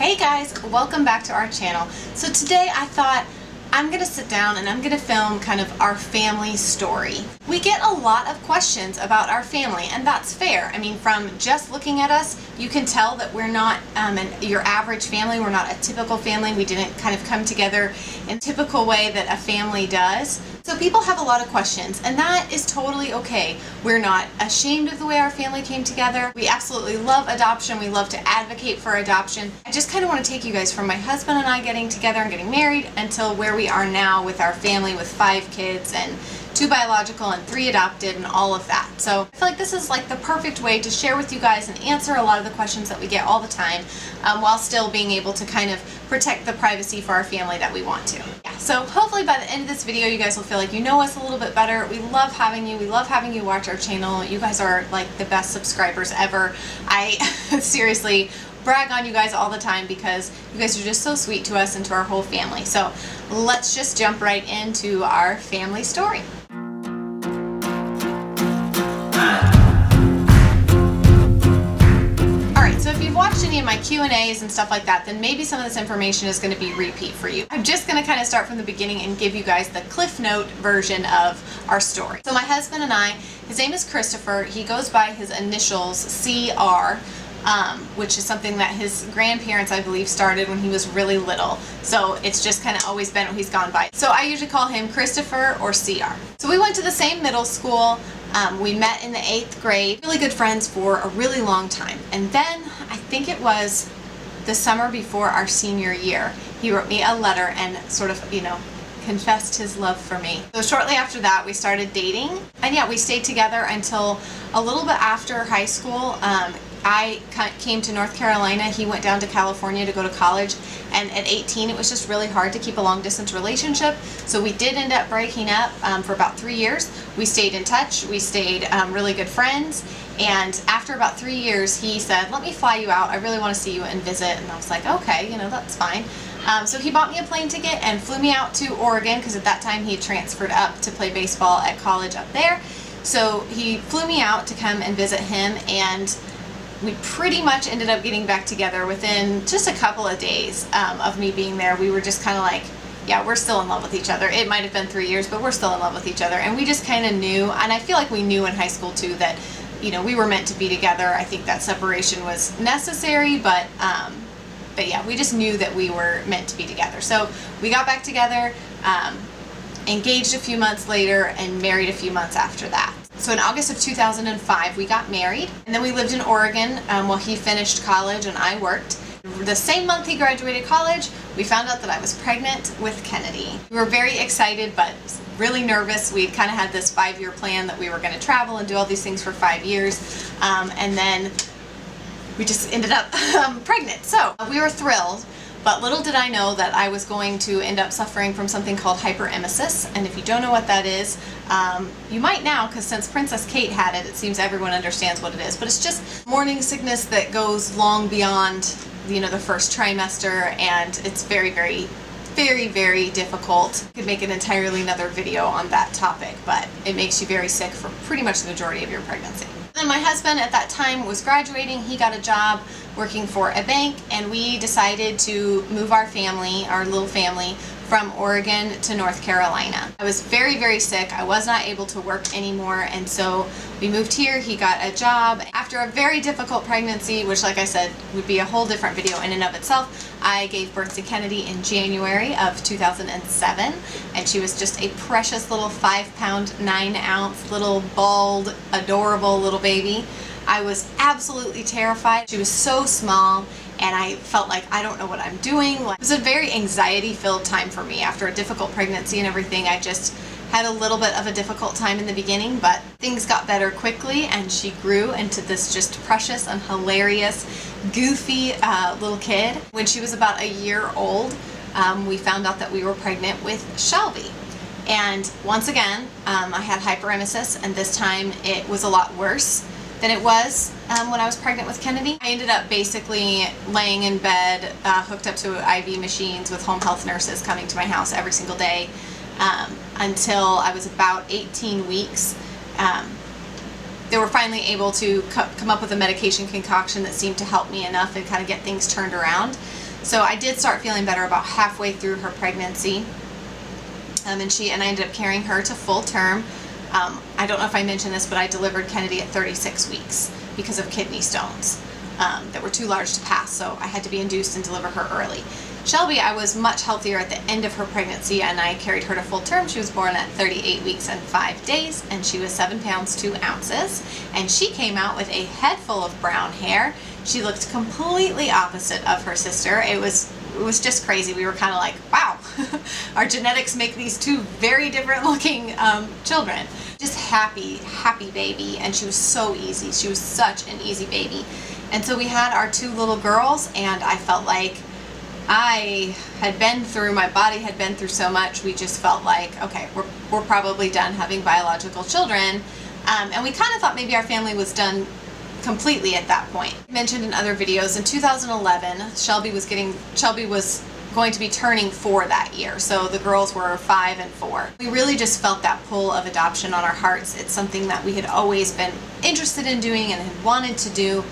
Hey guys, welcome back to our channel. So today I thought I'm gonna sit down and I'm gonna film kind of our family story. We get a lot of questions about our family, and that's fair. I mean, from just looking at us, you can tell that we're not your average family. We're not a typical family. We didn't kind of come together in a typical way that a family does. So people have a lot of questions, and that is totally okay. We're not ashamed of the way our family came together. We absolutely love adoption. We love to advocate for adoption. I just kind of want to take you guys from my husband and I getting together and getting married until where we are now with our family with 5 kids and 2 biological and 3 adopted and all of that. So I feel like this is like the perfect way to share with you guys and answer a lot of the questions that we get all the time while still being able to kind of protect the privacy for our family that we want to. Yeah, so hopefully by the end of this video you guys will feel like you know us a little bit better. We love having you. We love having you watch our channel. You guys are like the best subscribers ever. I seriously brag on you guys all the time because you guys are just so sweet to us and to our whole family. So let's just jump right into our family story. So if you've watched any of my Q&As and stuff like that, then maybe some of this information is going to be repeat for you. I'm just going to kind of start from the beginning and give you guys the Cliff Note version of our story. So my husband and I, his name is Christopher. He goes by his initials CR, which is something that his grandparents, I believe, started when he was really little. So it's just kind of always been what he's gone by. So I usually call him Christopher or CR. So we went to the same middle school. We met in the 8th grade, really good friends for a really long time. And then I think it was the summer before our senior year, he wrote me a letter and sort of, confessed his love for me. So shortly after that, we started dating. And yeah, we stayed together until a little bit after high school. I came to North Carolina. He went down to California to go to college. And at 18, it was just really hard to keep a long distance relationship. So we did end up breaking up for about 3 years. We stayed in touch. We stayed really good friends. And after about 3 years, he said, "Let me fly you out. I really want to see you and visit." And I was like, okay, that's fine. So he bought me a plane ticket and flew me out to Oregon because at that time he had transferred up to play baseball at college up there. So he flew me out to come and visit him, and we pretty much ended up getting back together within just a couple of days of me being there. We were just kind of like, yeah, we're still in love with each other. It might have been 3 years, but we're still in love with each other. And we just kind of knew, and I feel like we knew in high school too that, we were meant to be together. I think that separation was necessary, but yeah, we just knew that we were meant to be together. So we got back together, engaged a few months later, and married a few months after that. So in August of 2005, we got married, and then we lived in Oregon while he finished college and I worked. The same month he graduated college, we found out that I was pregnant with Kennedy. We were very excited, but really nervous. We'd kind of had this 5-year plan that we were going to travel and do all these things for 5 years, and then we just ended up pregnant. So we were thrilled. But little did I know that I was going to end up suffering from something called hyperemesis. And if you don't know what that is, you might now, because since Princess Kate had it, it seems everyone understands what it is. But it's just morning sickness that goes long beyond, the first trimester, and it's very, very, very, very difficult. I could make an entirely another video on that topic, but it makes you very sick for pretty much the majority of your pregnancy. And my husband at that time was graduating. He got a job working for a bank, and we decided to move our family, our little family, from Oregon to North Carolina. I was very, very sick. I was not able to work anymore, and so we moved here. He got a job. After a very difficult pregnancy, which, like I said, would be a whole different video in and of itself, I gave birth to Kennedy in January of 2007, and she was just a precious little 5-pound, 9-ounce, little bald, adorable little baby. I was absolutely terrified. She was so small, and I felt like I don't know what I'm doing. It was a very anxiety-filled time for me after a difficult pregnancy and everything. I just had a little bit of a difficult time in the beginning, but things got better quickly, and she grew into this just precious and hilarious, goofy little kid. When she was about a year old, we found out that we were pregnant with Shelby. And once again, I had hyperemesis, and this time it was a lot worse than it was when I was pregnant with Kennedy. I ended up basically laying in bed, hooked up to IV machines with home health nurses coming to my house every single day until I was about 18 weeks. They were finally able to come up with a medication concoction that seemed to help me enough and kind of get things turned around. So I did start feeling better about halfway through her pregnancy. And I ended up carrying her to full term. I don't know if I mentioned this, but I delivered Kennedy at 36 weeks because of kidney stones that were too large to pass, so I had to be induced and deliver her early. Shelby, I was much healthier at the end of her pregnancy, and I carried her to full term. She was born at 38 weeks and 5 days, and she was 7 pounds 2 ounces, and she came out with a head full of brown hair. She looked completely opposite of her sister. It was just crazy. We were kind of like, wow, our genetics make these two very different looking children. Just happy baby, and she was so easy. She was such an easy baby. And so we had our 2 little girls, and I felt like my body had been through so much. We just felt like, okay, we're probably done having biological children. And we kind of thought maybe our family was done completely at that point. I mentioned in other videos, in 2011, Shelby was going to be turning 4 that year. So the girls were 5 and 4. We really just felt that pull of adoption on our hearts. It's something that we had always been interested in doing and had wanted to do.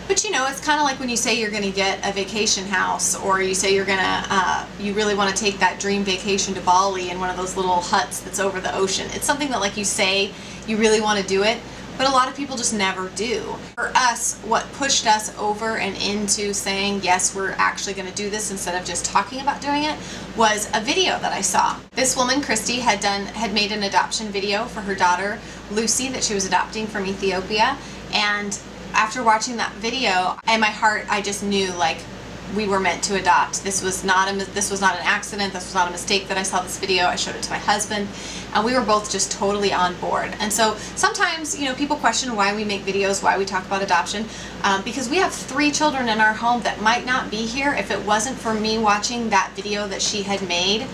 But you know, it's kind of like when you say you're going to get a vacation house, or you say you're going to, you really want to take that dream vacation to Bali in one of those little huts that's over the ocean. It's something that, like, you say you really want to do it, but a lot of people just never do. For us, what pushed us over and into saying, yes, we're actually going to do this instead of just talking about doing it, was a video that I saw. This woman, Christy, had made an adoption video for her daughter, Lucy, that she was adopting from Ethiopia. And after watching that video, in my heart, I just knew, like, we were meant to adopt. This was not an accident. This was not a mistake that I saw this video. I showed it to my husband, and we were both just totally on board. And so sometimes, you know, people question why we make videos, why we talk about adoption, because we have 3 children in our home that might not be here if it wasn't for me watching that video that she had made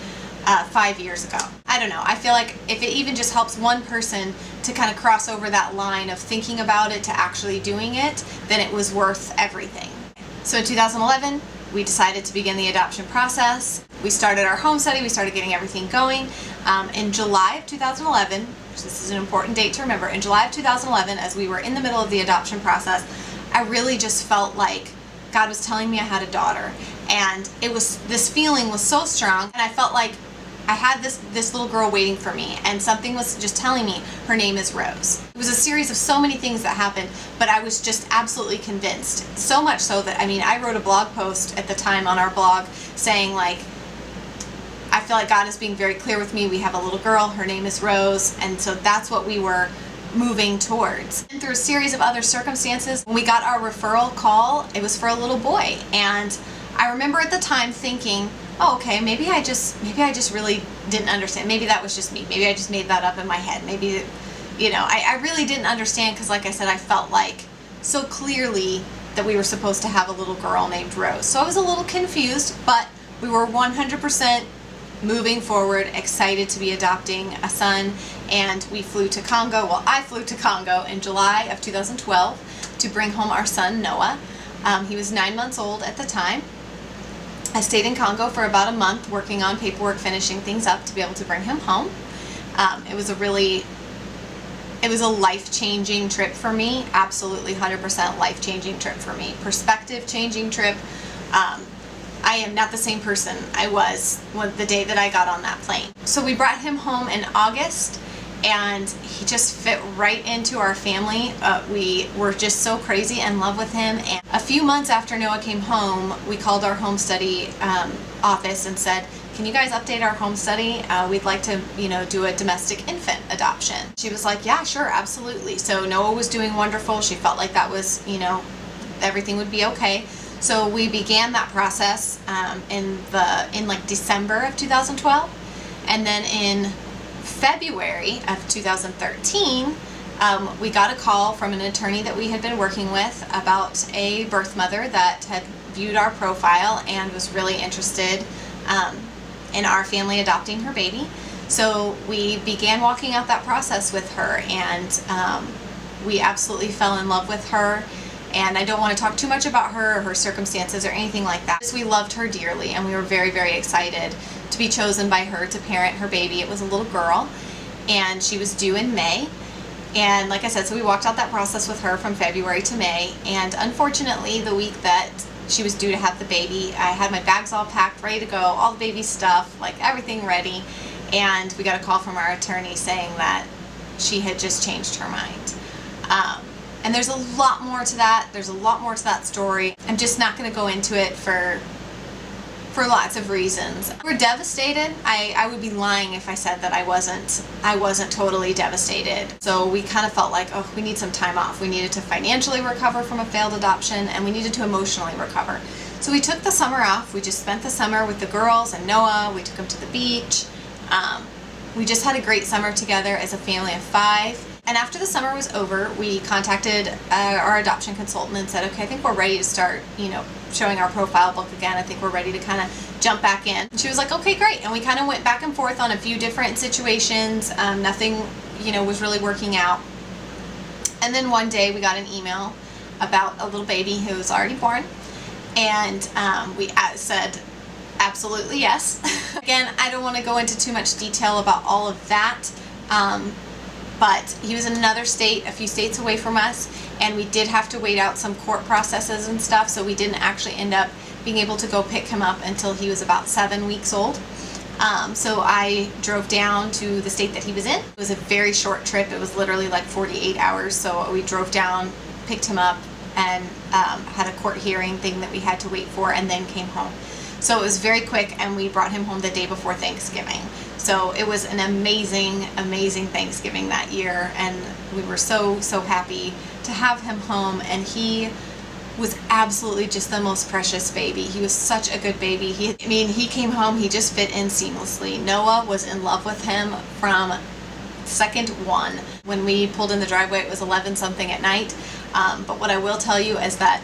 5 years ago. I don't know. I feel like if it even just helps one person to kind of cross over that line of thinking about it to actually doing it, then it was worth everything. So in 2011, we decided to begin the adoption process. We started our home study. We started getting everything going. In July of 2011, which this is an important date to remember, in July of 2011, as we were in the middle of the adoption process, I really just felt like God was telling me I had a daughter. And this feeling was so strong, and I felt like I had this little girl waiting for me, and something was just telling me her name is Rose. It was a series of so many things that happened, but I was just absolutely convinced. So much so that, I mean, I wrote a blog post at the time on our blog saying, like, I feel like God is being very clear with me. We have a little girl, her name is Rose, and so that's what we were moving towards. And through a series of other circumstances, when we got our referral call, it was for a little boy. And I remember at the time thinking, oh, okay, maybe I just really didn't understand. Maybe that was just me. Maybe I just made that up in my head. Maybe, you know, I really didn't understand, because, like I said, I felt like so clearly that we were supposed to have a little girl named Rose. So I was a little confused, but we were 100% moving forward, excited to be adopting a son, and we flew to Congo. Well, I flew to Congo in July of 2012 to bring home our son, Noah. He was 9 months old at the time. I stayed in Congo for about a month working on paperwork, finishing things up to be able to bring him home. It was a life-changing trip for me, absolutely 100% life-changing trip for me, perspective-changing trip. I am not the same person I was the day that I got on that plane. So we brought him home in August, and he just fit right into our family. We were just so crazy in love with him. And a few months after Noah came home, we called our home study office and said, can you guys update our home study? We'd like to, you know, do a domestic infant adoption. She was like, yeah, sure, absolutely. So Noah was doing wonderful. She felt like that was, you know, everything would be okay. So we began that process in like December of 2012, and then in February of 2013, we got a call from an attorney that we had been working with about a birth mother that had viewed our profile and was really interested in our family adopting her baby. So we began walking out that process with her, and we absolutely fell in love with her. And I don't want to talk too much about her or her circumstances or anything like that. We loved her dearly, and we were very, very excited to be chosen by her to parent her baby. It was a little girl, and she was due in May. And like I said, so we walked out that process with her from February to May. And unfortunately, the week that she was due to have the baby. I had my bags all packed, ready to go, all the baby stuff, like everything ready, and we got a call from our attorney saying that she had just changed her mind. And there's a lot more to that. There's a lot more to that story. I'm just not going to go into it for lots of reasons. We're devastated. I would be lying if I said that I wasn't totally devastated. So we kind of felt like, oh, we need some time off. We needed to financially recover from a failed adoption, and we needed to emotionally recover. So we took the summer off. We just spent the summer with the girls and Noah. We took them to the beach. We just had a great summer together as a family of 5. And after the summer was over, we contacted our adoption consultant and said, okay, I think we're ready to start, showing our profile book again. I think we're ready to kind of jump back in. And she was like, okay, great. And we kind of went back and forth on a few different situations. Nothing, was really working out. And then one day we got an email about a little baby who was already born. And we said, absolutely yes. Again, I don't want to go into too much detail about all of that. But he was in another state, a few states away from us, and we did have to wait out some court processes and stuff, so we didn't actually end up being able to go pick him up until he was about 7 weeks old. So I drove down to the state that he was in. It was a very short trip. It was literally like 48 hours, so we drove down, picked him up, and had a court hearing thing that we had to wait for, and then came home. So it was very quick, and we brought him home the day before Thanksgiving. So it was an amazing, amazing Thanksgiving that year, and we were so, so happy to have him home, and he was absolutely just the most precious baby. He was such a good baby. He came home, he just fit in seamlessly. Noah was in love with him from second one. When we pulled in the driveway, it was 11 something at night, but what I will tell you is that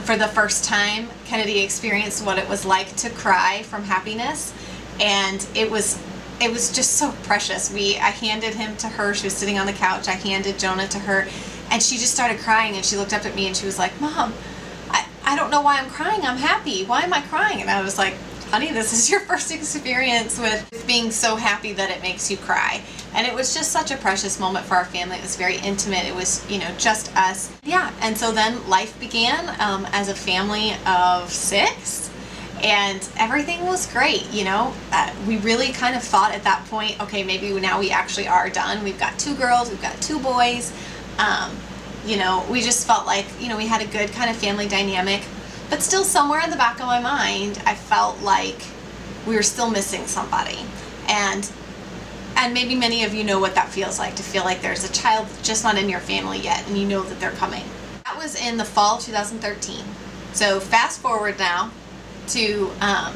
for the first time, Kennedy experienced what it was like to cry from happiness. And it was just so precious. I handed him to her. She was sitting on the couch. I handed Jonah to her, and she just started crying, and she looked up at me and she was like, Mom, I don't know why I'm crying. I'm happy. Why am I crying? And I was like, honey, this is your first experience with being so happy that it makes you cry. And it was just such a precious moment for our family. It was very intimate. It was, just us. Yeah, and so then life began as a family of 6. And everything was great, we really kind of thought at that point, okay, maybe now we actually are done. We've got 2 girls, we've got 2 boys. We just felt like, we had a good kind of family dynamic. But still, somewhere in the back of my mind, I felt like we were still missing somebody. And maybe many of you know what that feels like, to feel like there's a child just not in your family yet, and you know that they're coming. That was in the fall of 2013. So fast forward now to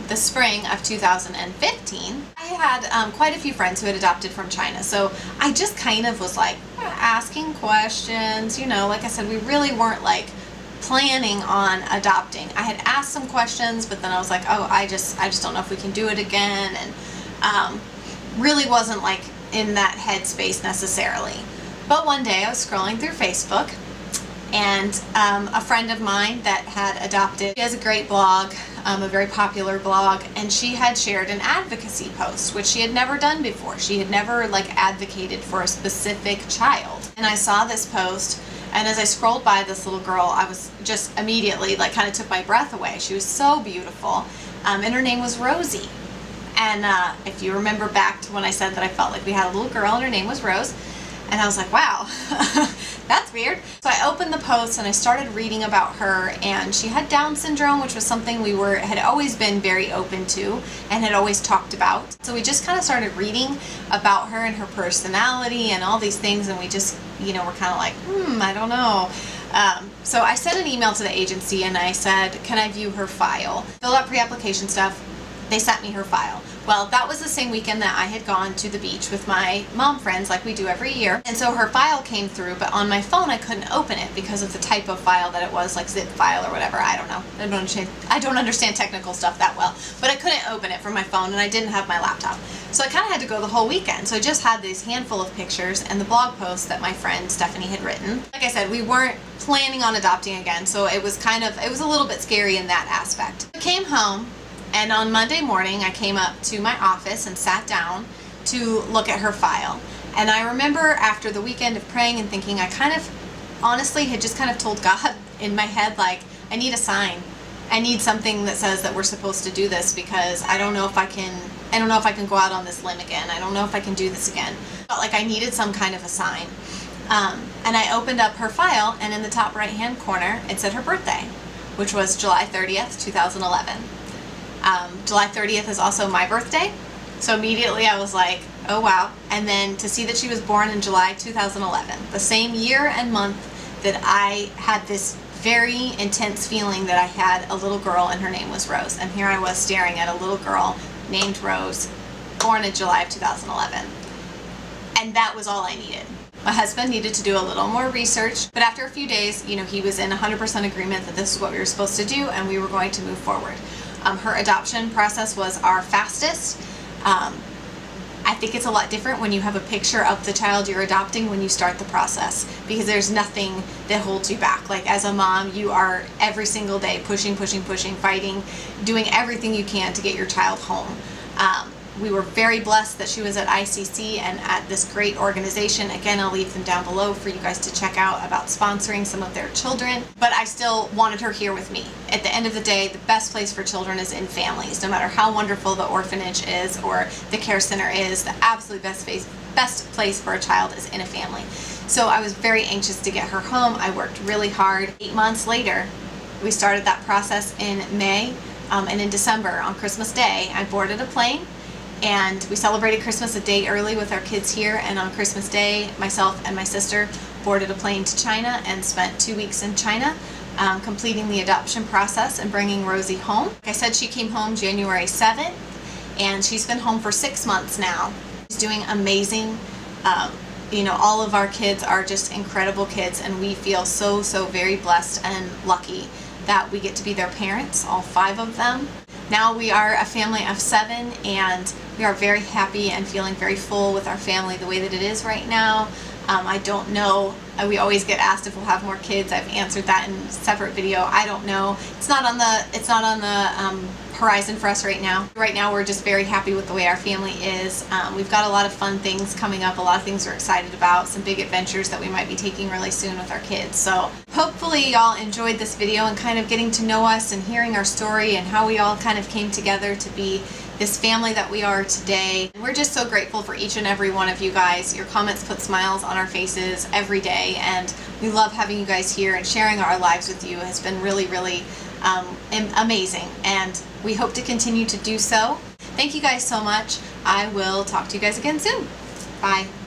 the spring of 2015, I had quite a few friends who had adopted from China. So I just kind of was like asking questions, like I said, we really weren't like planning on adopting. I had asked some questions, but then I was like, oh, I just don't know if we can do it again, and really wasn't like in that headspace necessarily. But one day I was scrolling through Facebook, and a friend of mine that had adopted, she has a great blog, a very popular blog, and she had shared an advocacy post, which she had never done before. She had never advocated for a specific child. And I saw this post, and as I scrolled by this little girl, I was just immediately kind of took my breath away. She was so beautiful, and her name was Rosie. And if you remember back to when I said that I felt like we had a little girl and her name was Rose, and I was like, wow, that's weird. So I opened the post and I started reading about her, and she had Down syndrome, which was something we had always been very open to and had always talked about. So we just kind of started reading about her and her personality and all these things, and we just, were kind of like, I don't know. So I sent an email to the agency and I said, can I view her file? Filled out pre-application stuff. They sent me her file. Well, that was the same weekend that I had gone to the beach with my mom friends like we do every year. And so her file came through, but on my phone I couldn't open it because of the type of file that it was, like zip file or whatever. I don't know. I don't understand technical stuff that well. But I couldn't open it from my phone, and I didn't have my laptop. So I kind of had to go the whole weekend. So I just had this handful of pictures and the blog post that my friend Stephanie had written. Like I said, we weren't planning on adopting again, so it was a little bit scary in that aspect. I came home, and on Monday morning, I came up to my office and sat down to look at her file. And I remember after the weekend of praying and thinking, I kind of honestly had just kind of told God in my head, like, I need a sign. I need something that says that we're supposed to do this, because I don't know if I can go out on this limb again. I don't know if I can do this again. Felt like I needed some kind of a sign. And I opened up her file, and in the top right hand corner it said her birthday, which was July 30th, 2011. July 30th is also my birthday, so immediately I was like, oh wow. And then to see that she was born in July 2011, the same year and month that I had this very intense feeling that I had a little girl and her name was Rose. And here I was staring at a little girl named Rose, born in July of 2011. And that was all I needed. My husband needed to do a little more research, but after a few days, he was in 100% agreement that this is what we were supposed to do and we were going to move forward. Her adoption process was our fastest. I think it's a lot different when you have a picture of the child you're adopting when you start the process, because there's nothing that holds you back. Like, as a mom, you are every single day pushing, fighting, doing everything you can to get your child home. We were very blessed that she was at ICC and at this great organization. Again, I'll leave them down below for you guys to check out about sponsoring some of their children. But I still wanted her here with me. At the end of the day, the best place for children is in families. No matter how wonderful the orphanage is or the care center is, the absolute best place for a child is in a family. So I was very anxious to get her home. I worked really hard. 8 months later, we started that process in May, and in December, on Christmas Day, I boarded a plane. And we celebrated Christmas a day early with our kids here, and on Christmas Day, myself and my sister boarded a plane to China and spent 2 weeks in China, completing the adoption process and bringing Rosie home. Like I said, she came home January 7th, and she's been home for 6 months now. She's doing amazing. All of our kids are just incredible kids, and we feel so very blessed and lucky that we get to be their parents, all 5 of them. Now we are a family of 7, and we are very happy and feeling very full with our family the way that it is right now. I don't know. We always get asked if we'll have more kids. I've answered that in a separate video. I don't know. It's not on the horizon for us right now. Right now we're just very happy with the way our family is. We've got a lot of fun things coming up, a lot of things we're excited about, some big adventures that we might be taking really soon with our kids. So hopefully y'all enjoyed this video and kind of getting to know us and hearing our story and how we all kind of came together to be this family that we are today. We're just so grateful for each and every one of you guys. Your comments put smiles on our faces every day, and we love having you guys here, and sharing our lives with you has been really amazing, and we hope to continue to do so. Thank you guys so much. I will talk to you guys again soon. Bye.